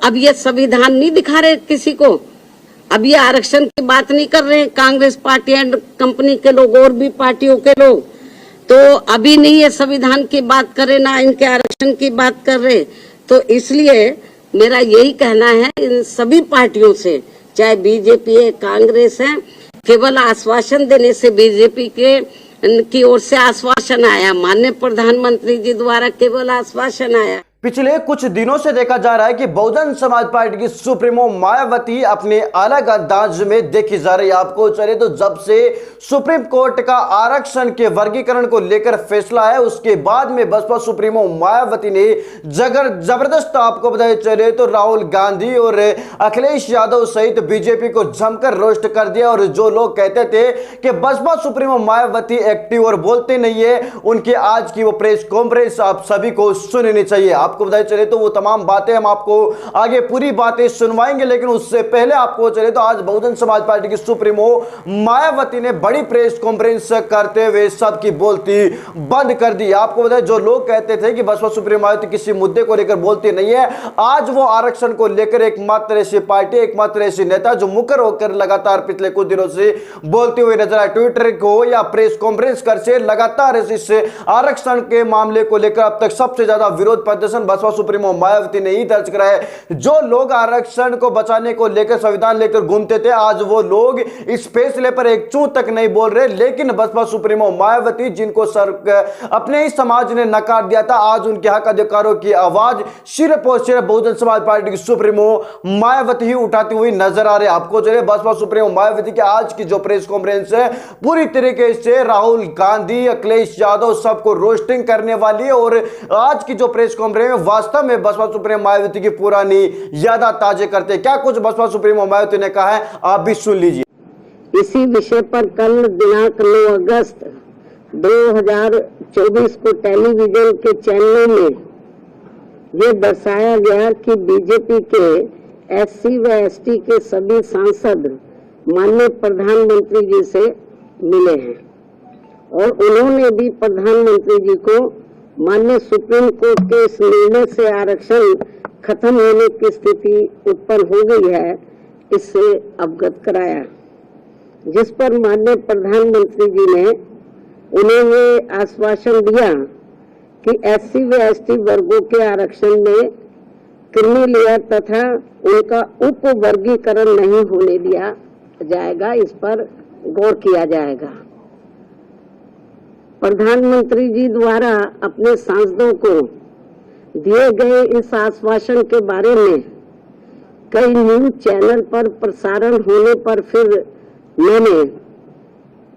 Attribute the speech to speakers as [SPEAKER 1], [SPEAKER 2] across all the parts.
[SPEAKER 1] अब ये संविधान नहीं दिखा रहे किसी को। अब ये आरक्षण की बात नहीं कर रहे हैं कांग्रेस पार्टी एंड कंपनी के लोग और भी पार्टियों के लोग, तो अभी नहीं ये संविधान की बात करे ना इनके आरक्षण की बात कर रहे। तो इसलिए मेरा यही कहना है इन सभी पार्टियों से, चाहे बीजेपी है कांग्रेस है, केवल आश्वासन देने से बीजेपी की ओर से आश्वासन आया, माननीय प्रधानमंत्री जी द्वारा केवल आश्वासन आया।
[SPEAKER 2] पिछले कुछ दिनों से देखा जा रहा है कि बहुजन समाज पार्टी की सुप्रीमो मायावती अपने अलग अंदाज में देखी जा रही है। आपको चले तो जब से सुप्रीम कोर्ट का आरक्षण के वर्गीकरण को लेकर फैसला है, उसके बाद में बसपा सुप्रीमो मायावती ने जबरदस्त, आपको बताया चले तो राहुल गांधी और अखिलेश यादव सहित बीजेपी को जमकर रोस्ट कर दिया। और जो लोग कहते थे कि बसपा सुप्रीमो मायावती एक्टिव और बोलते नहीं है, उनकी आज की वो प्रेस कॉन्फ्रेंस आप सभी को सुननी चाहिए। आपको बताया चले तो वो तमाम बातें हम आपको आगे पूरी बातें सुनवाएंगे, लेकिन उससे पहले आपको चले तो आज बहुजन समाज पार्टी की सुप्रीमो मायावती ने बड़ी प्रेस कॉन्फ्रेंस करते हुए सबकी बोलती बंद कर दी। आपको बताया जो लोग कहते थे कि बसपा सुप्रीमो मायावती किसी मुद्दे को लेकर बोलती नहीं है, आज वो आरक्षण को लेकर एकमात्र ऐसी पार्टी, एकमात्र ऐसी नेता जो मुकर होकर लगातार पिछले कुछ दिनों से बोलते हुए नजर आए, ट्विटर को या प्रेस कॉन्फ्रेंस कर से लगातार इस आरक्षण के मामले को लेकर अब तक सबसे ज्यादा विरोध प्रदर्शन बसपा सुप्रीमो मायावती ने ही दर्ज कराया है। जो लोग आरक्षण को बचाने को लेकर संविधान लेकर घूमते थे, आज वो लोग इस फैसले पर एक चूं तक नहीं बोल रहे। लेकिन बसपा सुप्रीमो मायावती, जिनको अपने ही समाज ने नकार दिया था, आज उनके हक अधिकारों की आवाज सिर्फ और सिर्फ बहुजन समाज पार्टी की सुप्रीमो मायावती ही उठाती हुई नजर आ रहे। आपको चलिए बसपा सुप्रीमो मायावती की आज की जो प्रेस कॉन्फ्रेंस है पूरी तरीके से राहुल गांधी, अखिलेश यादव सबको रोस्टिंग करने वाली है। और आज की जो प्रेस कॉन्फ्रेंस वास्तव में बसपा सुप्रीमो मायावती की पुरानी याद ताजे करते। क्या कुछ बसपा सुप्रीमो मायावती ने कहा है, आप भी सुन लीजिए।
[SPEAKER 1] इसी विषय पर कल दिनांक 9 अगस्त 2024 को टेलीविजन के चैनलों में यह दर्शाया गया कि बीजेपी के एससी व एसटी के सभी सांसद माननीय प्रधानमंत्री जी से मिले हैं और उन्होंने भी प्रधानमंत्री जी को माननीय सुप्रीम कोर्ट के इस निर्णय से आरक्षण खत्म होने की स्थिति उत्पन्न हो गई है, इससे अवगत कराया, जिस पर माननीय प्रधानमंत्री जी ने उन्हें ये आश्वासन दिया कि एससी व एसटी वर्गों के आरक्षण में क्रीमी लेयर तथा उनका उप वर्गीकरण नहीं होने दिया जाएगा, इस पर गौर किया जाएगा। प्रधानमंत्री जी द्वारा अपने सांसदों को दिए गए इस आश्वासन के बारे में कई न्यूज चैनल पर प्रसारण होने पर फिर मैंने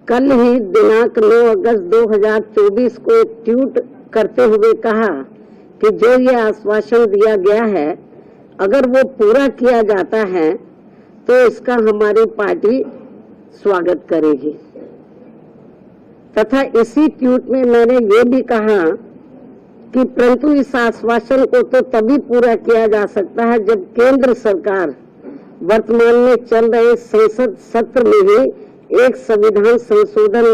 [SPEAKER 1] कल ही दिनांक 9 अगस्त 2024 को एक ट्वीट करते हुए कहा कि जो ये आश्वासन दिया गया है, अगर वो पूरा किया जाता है तो इसका हमारी पार्टी स्वागत करेगी। तथा इसी ट्वीट में मैंने ये भी कहा कि परंतु इस आश्वासन को तो तभी पूरा किया जा सकता है जब केंद्र सरकार वर्तमान में चल रहे संसद सत्र में ही एक संविधान संशोधन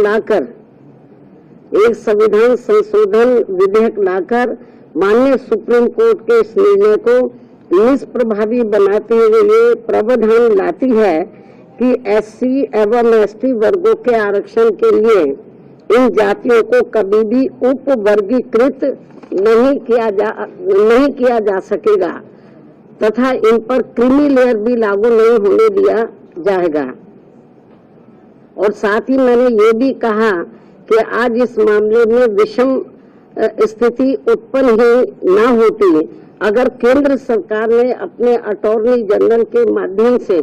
[SPEAKER 1] विधेयक लाकर माननीय सुप्रीम कोर्ट के इस निर्णय को निष्प्रभावी बनाते हुए ये प्रावधान लाती है कि एससी एवं एसटी वर्गों के आरक्षण के लिए इन जातियों को कभी भी उप वर्गीकृत नहीं किया जा सकेगा तथा इन पर क्रीमी लेयर भी लागू नहीं होने दिया जाएगा। और साथ ही मैंने ये भी कहा कि आज इस मामले में विषम स्थिति उत्पन्न ही ना होती अगर केंद्र सरकार ने अपने अटॉर्नी जनरल के माध्यम से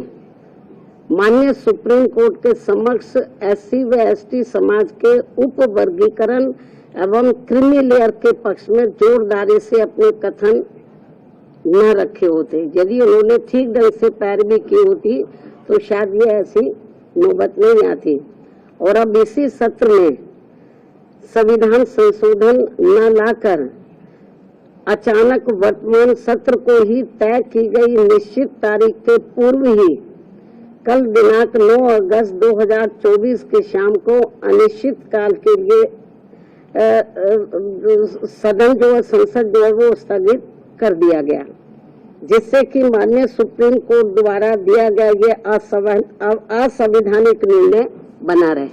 [SPEAKER 1] माननीय सुप्रीम कोर्ट के समक्ष एससी व एसटी समाज के उप वर्गीकरण एवं क्रीमी लेयर के पक्ष में जोरदारी से अपने कथन न रखे होते। यदि उन्होंने ठीक ढंग से पैरवी की होती तो शायद ये ऐसी नौबत नहीं आती। और अब इसी सत्र में संविधान संशोधन न लाकर अचानक वर्तमान सत्र को ही तय की गई निश्चित तारीख के पूर्व ही कल दिनांक 9 अगस्त 2024 की शाम को अनिश्चित काल के लिए सदन जो है, संसद जो है वो स्थगित कर दिया गया। जिससे कि माननीय सुप्रीम कोर्ट द्वारा दिया गया ये असंवैधानिक निर्णय बना रहे।